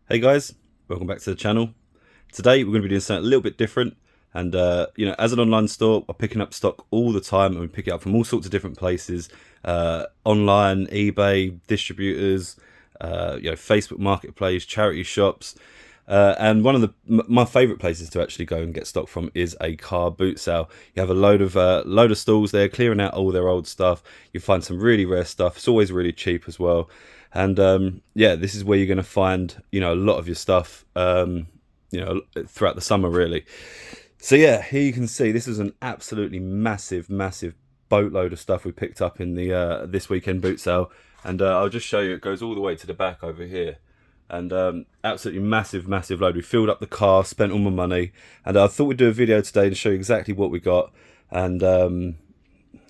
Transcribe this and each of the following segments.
Hey guys, welcome back to the channel. Today we're going to be doing something a little bit different, and as an online store, we're picking up stock all the time, and we pick it up from all sorts of different places, online, eBay, distributors, Facebook Marketplace, charity shops, and one of my favourite places to actually go and get stock from is a car boot sale. You have a load of stalls there, clearing out all their old stuff. You find some really rare stuff. It's always really cheap as well. And this is where you're going to find a lot of your stuff throughout the summer really. So yeah, here you can see this is an absolutely massive boatload of stuff we picked up in the this weekend boot sale, and I'll just show you. It goes all the way to the back over here, and absolutely massive load. We filled up the car, spent all my money, and I thought we'd do a video today to show you exactly what we got. And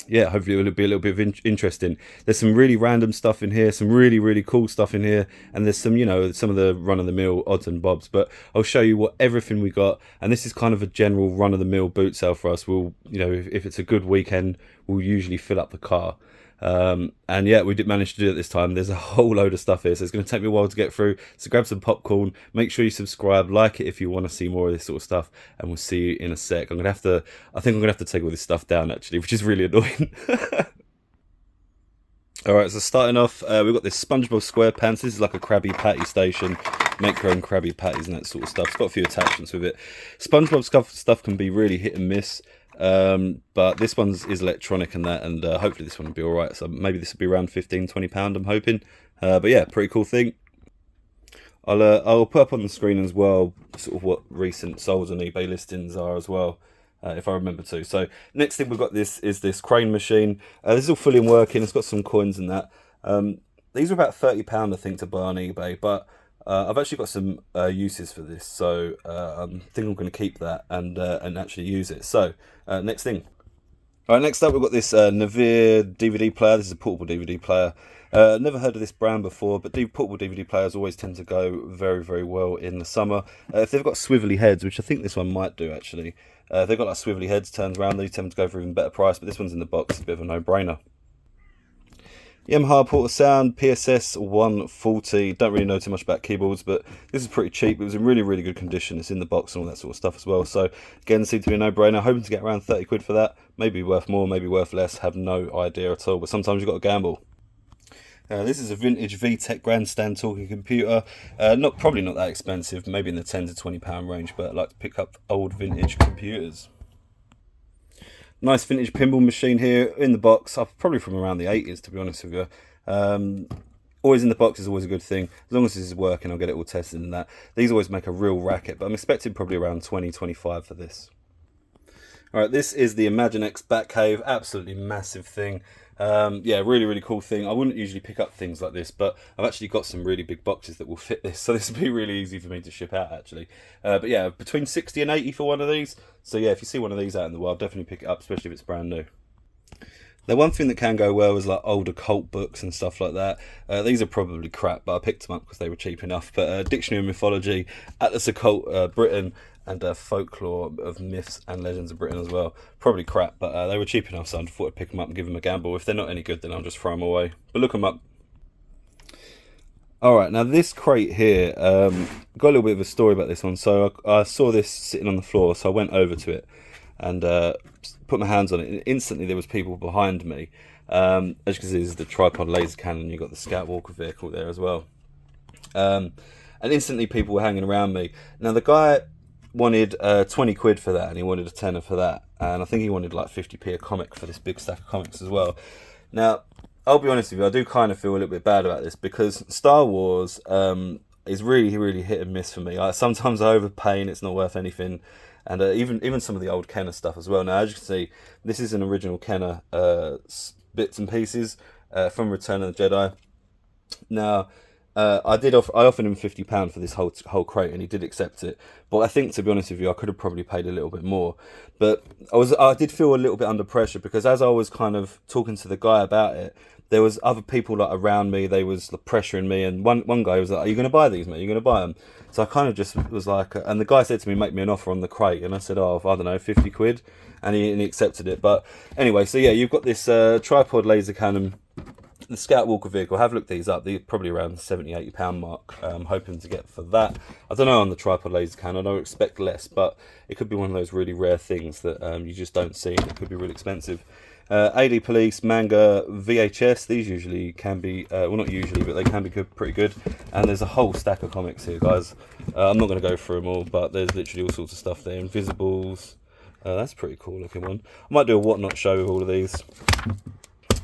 yeah, hopefully it'll be a little bit of interesting. There's some really random stuff in here, some really cool stuff in here, and there's some some of the run-of-the-mill odds and bobs, but I'll show you everything we got. And this is kind of a general run-of-the-mill boot sale for us. We'll if it's a good weekend, we'll usually fill up the car. And yeah, we did manage to do it this time. There's a whole load of stuff here, so it's going to take me a while to get through. So grab some popcorn, make sure you subscribe, like it if you want to see more of this sort of stuff, and we'll see you in a sec. I think I'm gonna have to take all this stuff down actually, which is really annoying. Alright, so starting off, we've got this SpongeBob SquarePants. This is like a Krabby Patty station. Make your own Krabby Patties and that sort of stuff. It's got a few attachments with it. SpongeBob stuff can be really hit and miss. But this one is electronic and that, and hopefully this one will be alright. So maybe this will be around £15–20, I'm hoping. But yeah, pretty cool thing. I'll put up on the screen as well sort of what recent solds and eBay listings are as well, if I remember to. So next thing we've got is this crane machine. This is all fully working. It's got some coins and that. These are about £30 I think to buy on eBay, but I've actually got some uses for this, so I think I'm going to keep that and actually use it. So next thing. Alright, next up we've got this Navir DVD player. This is a portable DVD player. Never heard of this brand before, but portable DVD players always tend to go very well in the summer. If they've got swivelly heads, which I think this one might do actually. If they've got like swivelly heads, turns around, they tend to go for even better price, but this one's in the box. It's a bit of a no-brainer. Yamaha Porter Sound PSS 140. Don't really know too much about keyboards, but this is pretty cheap. It was in really good condition. It's in the box and all that sort of stuff as well. So again, seems to be a no-brainer. Hoping to get around 30 quid for that. Maybe worth more, maybe worth less. Have no idea at all. But sometimes you've got to gamble. This is a vintage VTech grandstand talking computer. Probably not that expensive. Maybe in the £10–20 range. But I like to pick up old vintage computers. Nice vintage pinball machine here in the box, probably from around the 80s to be honest with you. Always in the box is always a good thing. As long as this is working, I'll get it all tested and that. These always make a real racket, but I'm expecting probably around 20–25 for this. Alright, this is the Imaginext Batcave, absolutely massive thing. Yeah, really cool thing. I wouldn't usually pick up things like this, but I've actually got some really big boxes that will fit this, so this will be really easy for me to ship out actually. But yeah, between 60 and 80 for one of these. So yeah, if you see one of these out in the wild, definitely pick it up, especially if it's brand new. Now, one thing that can go well is like old occult books and stuff like that. These are probably crap, but I picked them up because they were cheap enough. But Dictionary of Mythology, Atlas Occult Britain, and Folklore of Myths and Legends of Britain as well. Probably crap, but they were cheap enough, so I thought I'd pick them up and give them a gamble. If they're not any good, then I'll just throw them away. But look them up. Alright, now this crate here, got a little bit of a story about this one. So I saw this sitting on the floor, so I went over to it and put my hands on it, and instantly there was people behind me. As you can see, this is the tripod laser cannon. You've got the Scout Walker vehicle there as well. And instantly people were hanging around me. Now the guy wanted 20 quid for that, and he wanted a tenner for that, and I think he wanted like 50p a comic for this big stack of comics as well. Now I'll be honest with you, I do kind of feel a little bit bad about this, because Star Wars is really hit and miss for me. Sometimes I overpay and it's not worth anything, and even some of the old Kenner stuff as well. Now, as you can see, this is an original Kenner bits and pieces from Return of the Jedi. Now, I offered him £50 for this whole crate, and he did accept it. But I think, to be honest with you, I could have probably paid a little bit more. But I did feel a little bit under pressure, because as I was kind of talking to the guy about it, there was other people like around me. They was pressuring me, and one guy was like, "Are you going to buy these, mate? Are you going to buy them?" So I kind of just was like, and the guy said to me, "Make me an offer on the crate," and I said, "Oh, I don't know, 50 quid," and he accepted it. But anyway, so yeah, you've got this tripod laser cannon. the Scout Walker vehicle, have looked these up. They're probably around £70-80 mark. I'm hoping to get for that. I don't know on the tripod laser can. I don't expect less, but it could be one of those really rare things that you just don't see. It could be really expensive. AD Police, manga, VHS. These usually can be, well, not usually, but they can be good, pretty good. And there's a whole stack of comics here, guys. I'm not going to go through them all, but there's literally all sorts of stuff there. Invisibles. That's a pretty cool looking one. I might do a whatnot show with all of these.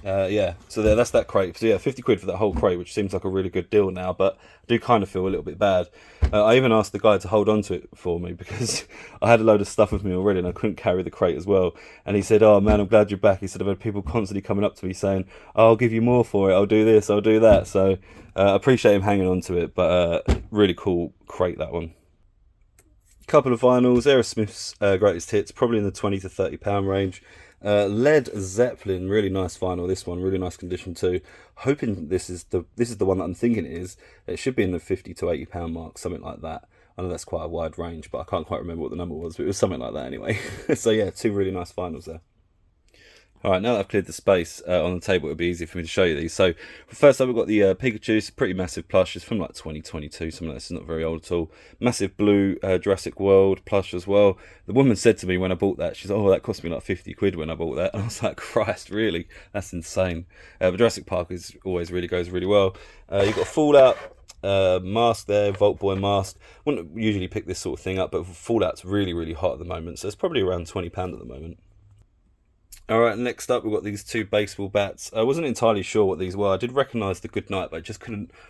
Yeah, so that's that crate. So yeah, 50 quid for that whole crate, which seems like a really good deal now, but I do kind of feel a little bit bad. I even asked the guy to hold on to it for me because I had a load of stuff with me already and I couldn't carry the crate as well. And he said, "Oh man, I'm glad you're back." He said, "I've had people constantly coming up to me saying, oh, I'll give you more for it, I'll do this, I'll do that." So I appreciate him hanging on to it, but really cool crate, that one. Couple of vinyls, Aerosmith's greatest hits, probably in the £20-30 range. Led Zeppelin, really nice vinyl. This one, really nice condition too. Hoping this is the one that I'm thinking it is. It should be in the £50-80 mark, something like that. I know that's quite a wide range, but I can't quite remember what the number was. But it was something like that anyway. So yeah, two really nice vinyls there. Alright, now that I've cleared the space on the table, it'll be easier for me to show you these. So, first up, we've got the Pikachu. It's a pretty massive plush. It's from like 2022, something like this. It's not very old at all. Massive blue Jurassic World plush as well. The woman said to me when I bought that, she's like, "Oh, that cost me like 50 quid when I bought that." And I was like, "Christ, really? That's insane." But Jurassic Park always really goes really well. You've got Fallout mask there, Vault Boy mask. Wouldn't usually pick this sort of thing up, but Fallout's really, really hot at the moment. So it's probably around £20 at the moment. Alright, next up we've got these two baseball bats. I wasn't entirely sure what these were. I did recognise the Goodnight, but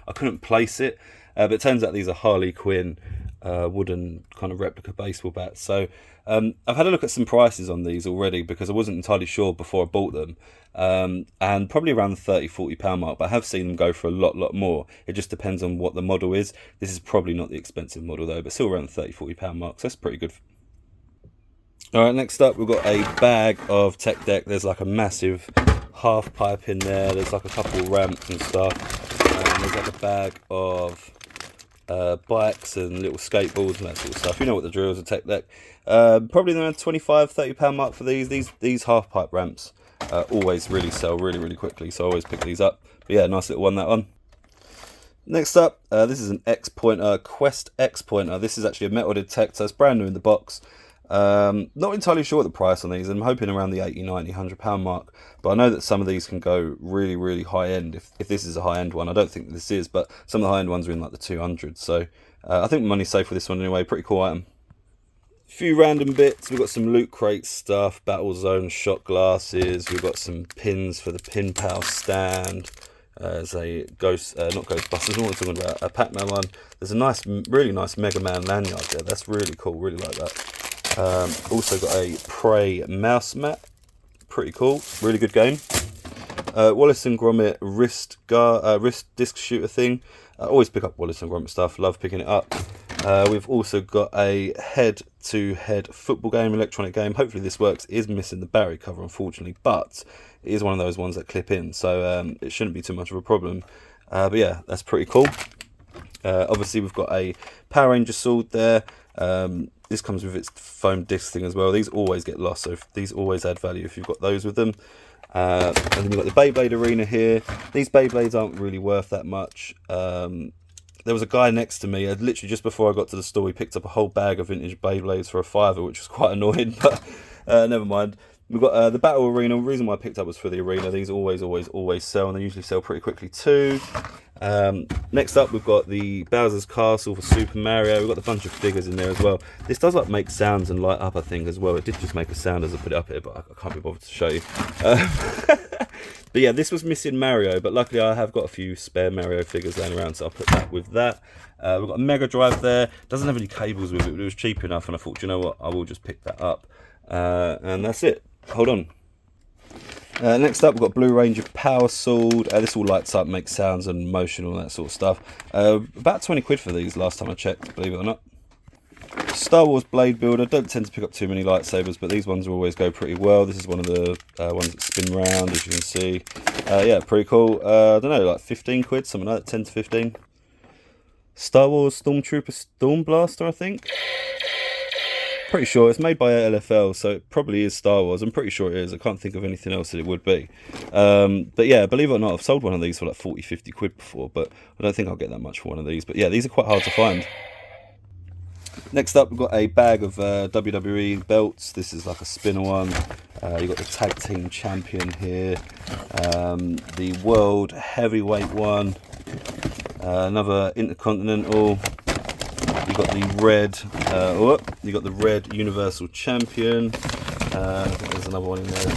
I couldn't place it. But it turns out these are Harley Quinn wooden kind of replica baseball bats. So I've had a look at some prices on these already because I wasn't entirely sure before I bought them. And probably around the £30-40 mark, but I have seen them go for a lot more. It just depends on what the model is. This is probably not the expensive model though, but still around the £30-40 mark, so that's pretty good. Alright, next up we've got a bag of tech deck. There's like a massive half pipe in there. There's like a couple of ramps and stuff. There's like a bag of bikes and little skateboards and that sort of stuff. You know what the drill is, a tech deck. Probably around £25-30 mark for these half pipe ramps. Always really sell really quickly, so I always pick these up. But yeah, nice little one, that one. Next up, this is an X pointer, Quest X pointer. This is actually a metal detector. It's brand new in the box. Not entirely sure what the price on these. I'm hoping around the £80, £90, £100 mark, but I know that some of these can go really high end if this is a high end one. I don't think this is, but some of the high end ones are in like the 200s, so I think money's safe for this one anyway. Pretty cool item. Few random bits. We've got some loot crate stuff, battle zone shot glasses. We've got some pins for the pin pal stand. There's a ghost, not Ghostbusters, what am I talking about? A Pac-Man one. There's a really nice Mega Man lanyard there. That's really cool, really like that. Also got a Prey mouse mat, pretty cool, really good game. Wallace and Gromit wrist disc shooter thing. I always pick up Wallace and Gromit stuff, love picking it up. We've also got a head-to-head football game, electronic game. Hopefully this works. It is missing the Barry cover, unfortunately, but it is one of those ones that clip in, so it shouldn't be too much of a problem. But yeah, that's pretty cool. Obviously we've got a Power Ranger sword there. This comes with its foam disc thing as well. These always get lost, so these always add value if you've got those with them. And then we've got the Beyblade arena here. These Beyblades aren't really worth that much. There was a guy next to me, literally just before I got to the store, he picked up a whole bag of vintage Beyblades for a £5, which was quite annoying, but never mind. We've got the Battle Arena. The reason why I picked up was for the arena. These always sell, and they usually sell pretty quickly too. Next up, we've got the Bowser's Castle for Super Mario. We've got a bunch of figures in there as well. This does like make sounds and light up, I think, as well. It did just make a sound as I put it up here, but I can't be bothered to show you. But yeah, this was missing Mario, but luckily I have got a few spare Mario figures laying around, so I'll put that with that. We've got a Mega Drive there. Doesn't have any cables with it, but it was cheap enough, and I thought, you know what, I will just pick that up. And that's it. Hold on. Next up, we've got Blue Ranger Power Sword. This all lights up, makes sounds and motion, all that sort of stuff. About 20 quid for these last time I checked, believe it or not. Star Wars Blade Builder. Don't tend to pick up too many lightsabers, but these ones always go pretty well. This is one of the ones that spin round, as you can see. Yeah, pretty cool. I don't know, like 15 quid, something like that, 10 to 15. Star Wars Stormtrooper Stormblaster, I think. Pretty sure it's made by LFL, so it probably is Star Wars. I'm pretty sure it is. I can't think of anything else that it would be. But yeah, believe it or not, I've sold one of these for like 40, 50 quid before, but I don't think I'll get that much for one of these. But yeah, these are quite hard to find. Next up, we've got a bag of WWE belts. This is like a spinner one. You've got the Tag Team Champion here. The World Heavyweight one. Another Intercontinental. You've got the red Universal Champion. I think there's another one in there.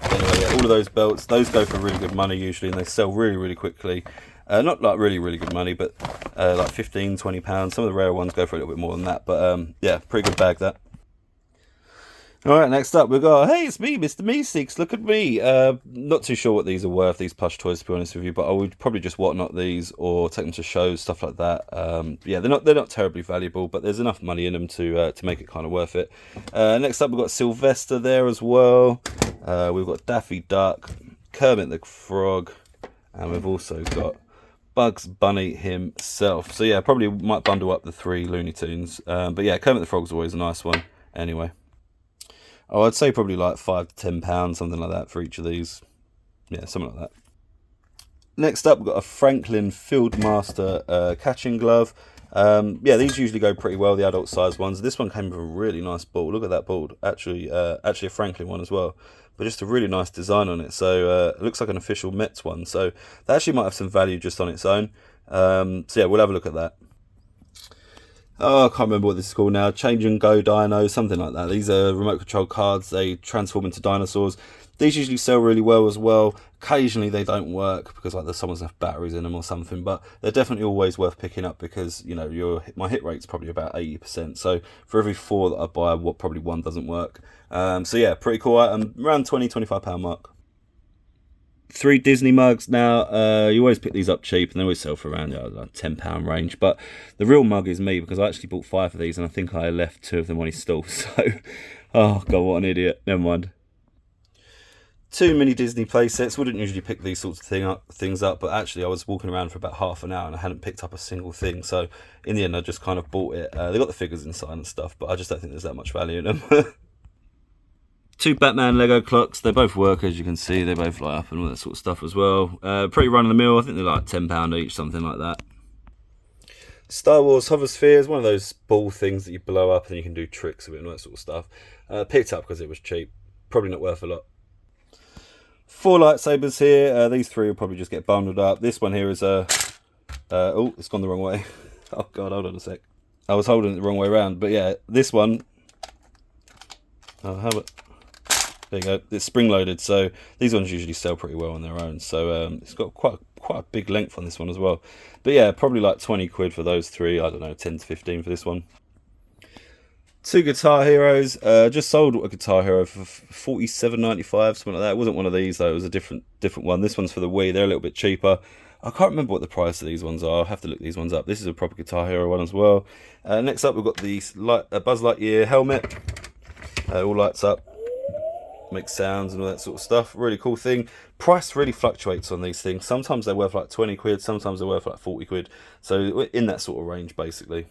Anyway, yeah, all of those belts, those go for really good money usually, and they sell really, really quickly. Not like really, really good money, but like 15, 20 pounds. Some of the rare ones go for a little bit more than that, but yeah, pretty good bag that. Alright, next up we've got, hey, it's me, Mr. Meeseeks, look at me. Not too sure what these are worth, these plush toys, to be honest with you, but I would probably just whatnot these or take them to shows, stuff like that. Yeah, they're not terribly valuable, but there's enough money in them to make it kind of worth it. Next up we've got Sylvester there as well. We've got Daffy Duck, Kermit the Frog, and we've also got Bugs Bunny himself. So yeah, probably might bundle up the 3 Looney Tunes. But yeah, Kermit the Frog's always a nice one anyway. Oh, I'd say probably like £5 to £10, something like that for each of these. Yeah, something like that. Next up, we've got a Franklin Fieldmaster catching glove. Yeah, these usually go pretty well, the adult size ones. This one came with a really nice ball. Look at that ball. Actually a Franklin one as well. But just a really nice design on it. So it looks like an official Mets one. So that actually might have some value just on its own. So yeah, we'll have a look at that. Oh, I can't remember what this is called now. Change and Go Dino, something like that. These are remote control cards. They transform into dinosaurs. These usually sell really well as well. Occasionally they don't work because like there's someone's left batteries in them or something, but they're definitely always worth picking up because, you know, my hit rate's probably about 80%. So for every 4 that I buy, probably 1 doesn't work. So yeah, pretty cool item. Around £20-25 mark. 3 Disney mugs. Now, you always pick these up cheap and they always sell for around like £10 range. But the real mug is me because I actually bought 5 of these and I think I left 2 of them on his stall. So, oh god, what an idiot. Never mind. 2 mini Disney play sets. Wouldn't usually pick these sorts of things up, but actually I was walking around for about half an hour and I hadn't picked up a single thing. So in the end, I just kind of bought it. They got the figures inside and stuff, but I just don't think there's that much value in them. 2 Batman Lego clocks. They both work, as you can see. They both light up and all that sort of stuff as well. Pretty run of the mill. I think they're like £10 each, something like that. Star Wars hover spheres, one of those ball things that you blow up and you can do tricks with it and all that sort of stuff. Picked up because it was cheap. Probably not worth a lot. 4 lightsabers here. These 3 will probably just get bundled up. This one here is a... oh, it's gone the wrong way. Oh god, hold on a sec. I was holding it the wrong way around. But yeah, this one... Oh, how about... There you go. It's spring loaded, so these ones usually sell pretty well on their own. So it's got quite a big length on this one as well. But yeah, probably like 20 quid for those 3. I don't know, 10 to 15 for this one. 2 Guitar Heroes. Just sold a Guitar Hero for $47.95, something like that. It wasn't one of these though. It was a different one. This one's for the Wii. They're a little bit cheaper. I can't remember what the price of these ones are. I'll have to look these ones up. This is a proper Guitar Hero one as well. Next up, we've got the Buzz Lightyear helmet. All lights up. Makes sounds and all that sort of stuff. Really cool thing. Price really fluctuates on these things. Sometimes they're worth like 20 quid, sometimes they're worth like 40 quid. So we're in that sort of range basically.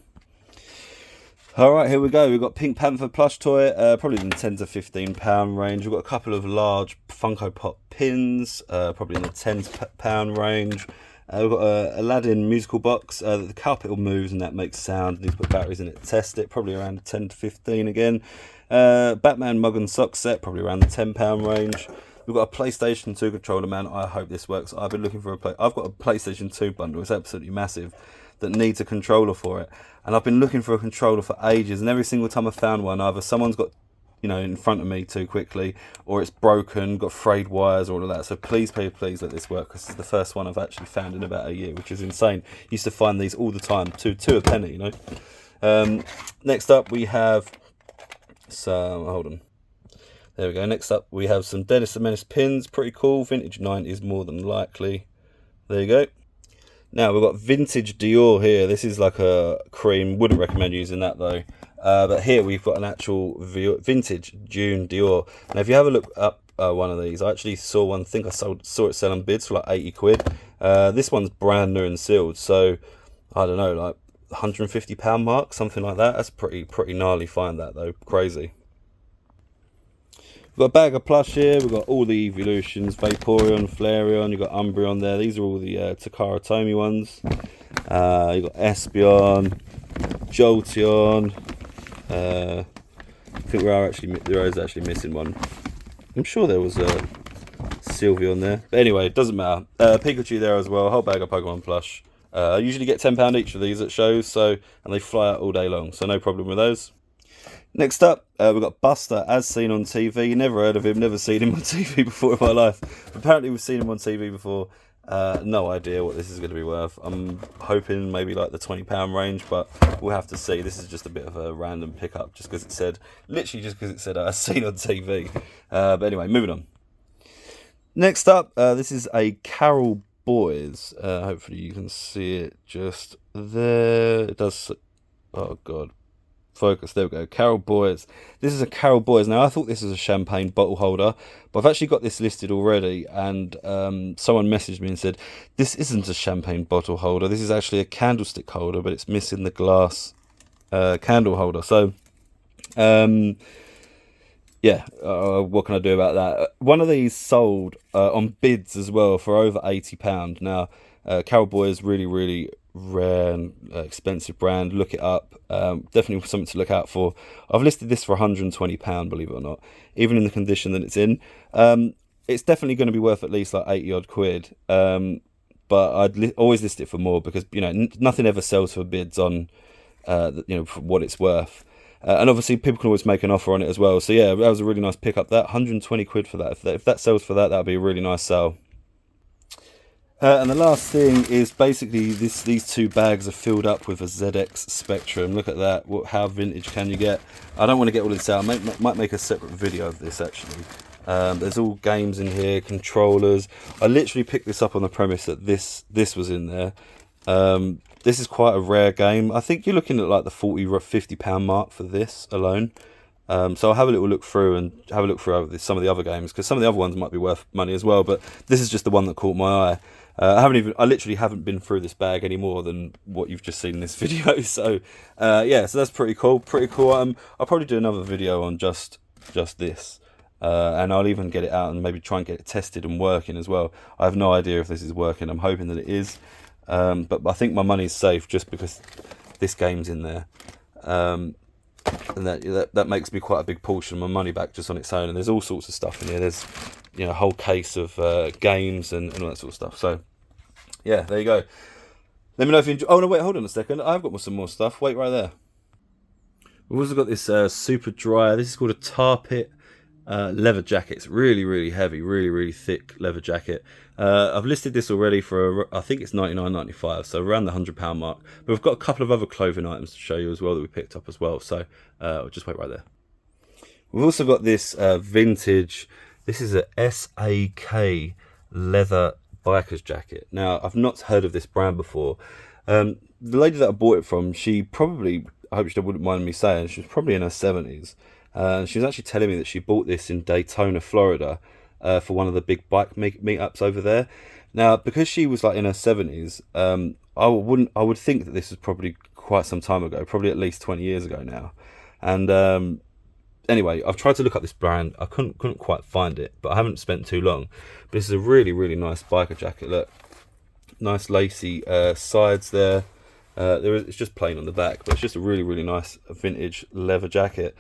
Alright, here we go. We've got Pink Panther plush toy, probably in the £10 to £15 range. We've got a couple of large Funko Pop pins, probably in the £10 range. We've got a Aladdin musical box. The carpet moves and that makes sound. Need to put batteries in it to test it, probably around 10 to 15 again. Batman mug and sock set, probably around the £10 range. We've got a PlayStation 2 controller, man. I hope this works. I've been looking for I've got a PlayStation 2 bundle. It's absolutely massive that needs a controller for it. And I've been looking for a controller for ages. And every single time I found one, either someone's got, you know, in front of me too quickly, or it's broken, got frayed wires, or all of that. So please, please, please let this work, because it's the first one I've actually found in about a year, which is insane. Used to find these all the time, two a penny, you know. Next up, we have some, hold on. There we go. Next up, we have some Dennis the Menace pins. Pretty cool. Vintage 90s more than likely. There you go. Now, we've got vintage Dior here. This is like a cream. Wouldn't recommend using that, though. But here we've got an actual vintage June Dior. Now, if you have a look up one of these, I actually saw one. I think I saw it selling bids for like 80 quid. This one's brand new and sealed. So, I don't know, like £150 mark, something like that. That's pretty gnarly find that though, crazy. We've got a bag of plush here. We've got all the Evolutions, Vaporeon, Flareon. You've got Umbreon there. These are all the Takara Tomy ones. You've got Espeon, Jolteon. I think there is actually missing one. I'm sure there was a Sylveon there. But anyway, it doesn't matter. Pikachu there as well. A whole bag of Pokemon plush. I usually get £10 each of these at shows, and they fly out all day long, so no problem with those. Next up, we've got Buster, as seen on TV. Never heard of him, never seen him on TV before in my life. Apparently we've seen him on TV before. No idea what this is going to be worth. I'm hoping maybe like the £20 range, but we'll have to see. This is just a bit of a random pickup, just because it said, as seen on TV. But anyway, moving on. Next up, this is a Carol Boys. Hopefully you can see it just there. It does. Oh God. Focus, there we go. Carol Boys. This is a Carol Boys. Now I thought this was a champagne bottle holder, but I've actually got this listed already, and someone messaged me and said this isn't a champagne bottle holder, this is actually a candlestick holder, but it's missing the glass candle holder. So yeah, what can I do about that? One of these sold on bids as well for over £80. Now Carol Boys, really rare and expensive brand. Look it up. Definitely something to look out for. I've listed this for £120, believe it or not, even in the condition that it's in. It's definitely going to be worth at least like 80 odd quid, but I'd always list it for more, because nothing ever sells for bids on for what it's worth, and obviously people can always make an offer on it as well. So yeah, that was a really nice pickup. That 120 quid for that. If that sells for that, that'd be a really nice sale. And the last thing is basically these two bags are filled up with a ZX Spectrum. Look at that. How vintage can you get? I don't want to get all this out. I might make a separate video of this actually. There's all games in here, controllers. I literally picked this up on the premise that this was in there. This is quite a rare game. I think you're looking at like the £40 or £50 mark for this alone. So I'll have a little look through some of the other games, because some of the other ones might be worth money as well, but this is just the one that caught my eye. I literally haven't been through this bag any more than what you've just seen in this video. So yeah, so that's pretty cool. I'll probably do another video on just this, and I'll even get it out and maybe try and get it tested and working as well. I have no idea if this is working. I'm hoping that it is, but I think my money's safe just because this game's in there. And that makes me quite a big portion of my money back just on its own. And there's all sorts of stuff in here. There's a whole case of games and all that sort of stuff. So yeah, there you go. Let me know if you enjoy. Oh no, wait, hold on a second. I've got some more stuff. Wait right there. We've also got this super dry. This is called a tar pit leather jacket. It's really heavy, really thick leather jacket. I've listed this already for I think it's $99.95, so around the £100 mark. But we've got a couple of other clothing items to show you as well that we picked up as well. So I'll just wait right there. We've also got this vintage. This is a SAK leather biker's jacket. Now I've not heard of this brand before. The lady that I bought it from, I hope she wouldn't mind me saying, she was probably in her 70s. She was actually telling me that she bought this in Daytona, Florida, for one of the big bike meetups over there. Now, because she was like in her 70s, I would think that this was probably quite some time ago, probably at least 20 years ago now. And anyway, I've tried to look up this brand. I couldn't quite find it, but I haven't spent too long. But this is a really nice biker jacket. Look, nice lacy sides there. It's just plain on the back, but it's just a really nice vintage leather jacket.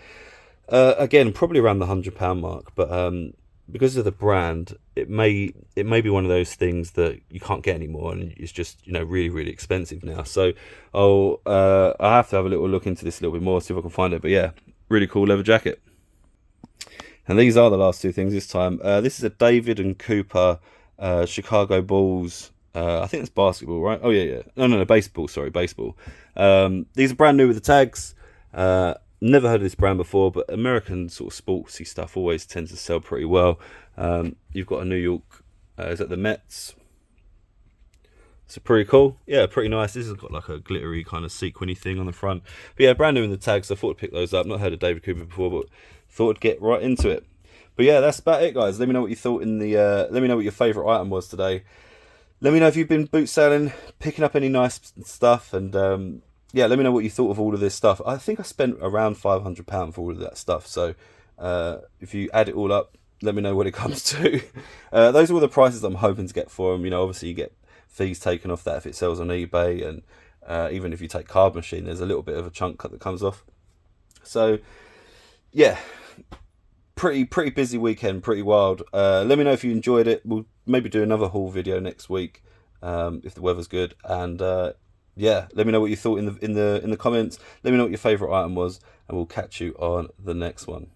Again, probably around the £100 mark, but because of the brand, it may be one of those things that you can't get anymore, and it's just really expensive now. So I'll have to have a little look into this a little bit more, see if I can find it. But yeah, really cool leather jacket. And these are the last two things this time. This is a David and Cooper Chicago Bulls. I think it's basketball, right? Oh yeah. No, baseball. Sorry, baseball. These are brand new with the tags. Never heard of this brand before, but American sort of sportsy stuff always tends to sell pretty well. You've got a New York, is that the Mets? So pretty cool. Yeah, pretty nice. This has got like a glittery kind of sequiny thing on the front. But yeah, brand new in the tags, so I thought I'd pick those up. Not heard of David Cooper before, but thought I'd get right into it. But yeah, that's about it, guys. Let me know what you thought let me know what your favourite item was today. Let me know if you've been boot sailing, picking up any nice stuff, and yeah, let me know what you thought of all of this stuff. I think I spent around £500 for all of that stuff. So if you add it all up, let me know what it comes to. Those are all the prices I'm hoping to get for them. You know, obviously you get fees taken off that if it sells on eBay, and even if you take Card Machine, there's a little bit of a chunk cut that comes off. So yeah, pretty busy weekend, pretty wild. Let me know if you enjoyed it. We'll maybe do another haul video next week if the weather's good. And yeah, let me know what you thought in the comments. Let me know what your favourite item was, and we'll catch you on the next one.